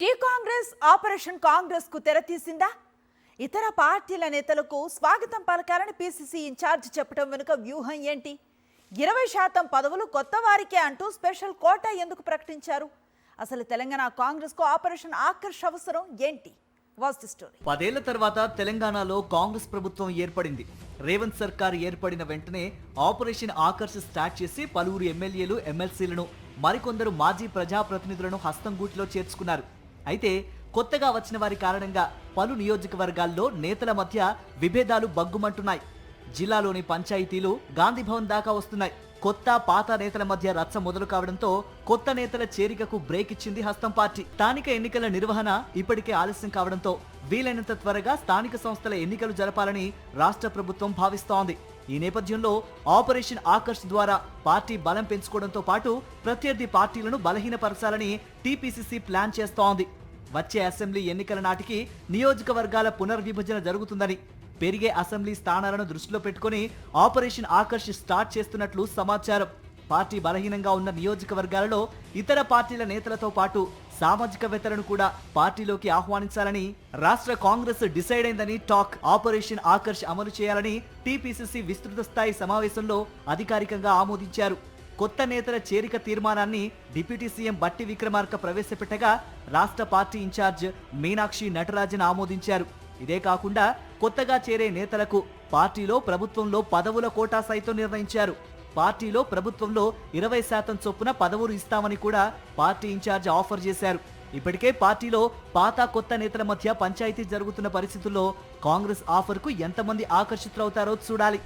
Tea Congress operation Congress కు తెరతీసిందా? ఇతర పార్టీల నేతలకు స్వాగతం పలకాలని పీసీసీ ఇన్ఛార్జ్ చెప్పడం వెనుక వ్యూహం ఏంటి? 20% పదవులు కొత్త వారికే అంటూ స్పెషల్ కోటా ఎందుకు ప్రకటించారు? అసలు తెలంగాణ కాంగ్రెస్ కు ఆపరేషన్ ఆకర్ష్ అవసరం ఏంటి? Watch the story. 10 ఏళ్ల తర్వాత తెలంగాణలో కాంగ్రెస్ ప్రభుత్వం ఏర్పడింది. రేవంత్ సర్కార్ ఏర్పడిన వెంటనే ఆపరేషన్ ఆకర్ష్ స్టార్ట్ చేసి పలువురు ఎమ్మెల్యేలు, ఎమ్మెల్సీలను, మరికొందరు మాజీ ప్రజాప్రతినిధులను హస్తం గూటిలో చేర్చుకున్నారు. అయితే కొత్తగా వచ్చిన వారి కారణంగా పలు నియోజకవర్గాల్లో నేతల మధ్య విభేదాలు బగ్గుమంటున్నాయి. జిల్లాలోని పంచాయతీలు గాంధీభవన్ దాకా వస్తున్నాయి. కొత్త పాత నేతల మధ్య రచ్చ మొదలు కావడంతో కొత్త నేతల చేరికకు బ్రేక్ ఇచ్చింది హస్తం పార్టీ. స్థానిక ఎన్నికల నిర్వహణ ఇప్పటికే ఆలస్యం కావడంతో వీలైనంత త్వరగా స్థానిక సంస్థల ఎన్నికలు జరపాలని రాష్ట్ర ప్రభుత్వం భావిస్తోంది. ఈ నేపథ్యంలో ఆపరేషన్ ఆకర్ష్ ద్వారా పార్టీ బలం పెంచుకోవడంతో పాటు ప్రత్యర్థి పార్టీలను బలహీనపరచాలని టీపీసీసీ ప్లాన్ చేస్తోంది. వచ్చే అసెంబ్లీ ఎన్నికల నాటికి నియోజకవర్గాల పునర్విభజన జరుగుతుందని, పెరిగే అసెంబ్లీ స్థానాలను దృష్టిలో పెట్టుకుని ఆపరేషన్ ఆకర్ష్ స్టార్ట్ చేస్తున్నట్లు సమాచారం. పార్టీ బలహీనంగా ఉన్న నియోజకవర్గాలలో ఇతర పార్టీల నేతలతో పాటు సామాజికవేత్తలను కూడా పార్టీలోకి ఆహ్వానించాలని రాష్ట్ర కాంగ్రెస్ డిసైడ్ అయిందని టాక్. ఆపరేషన్ ఆకర్ష్ అమలు చేయాలని టీపీసీసీ విస్తృత స్థాయి సమావేశంలో అధికారికంగా ఆమోదించారు. కొత్త నేతల చేరిక తీర్మానాన్ని డిప్యూటీ సీఎం బట్టి విక్రమార్క ప్రవేశపెట్టగా రాష్ట్ర పార్టీ ఇన్ఛార్జ్ మీనాక్షి నటరాజన్ ఆమోదించారు. ఇదే కాకుండా కొత్తగా చేరే నేతలకు పార్టీలో, ప్రభుత్వంలో పదవుల కోటా సైతం నిర్ణయించారు. పార్టీలో, ప్రభుత్వంలో 20% చొప్పున పదవులు ఇస్తామని కూడా పార్టీ ఇన్ఛార్జ్ ఆఫర్ చేశారు. ఇప్పటికే పార్టీలో పాత కొత్త నేతల మధ్య పంచాయతీ జరుగుతున్న పరిస్థితుల్లో కాంగ్రెస్ ఆఫర్ కు ఎంతమంది ఆకర్షితులవుతారో చూడాలి.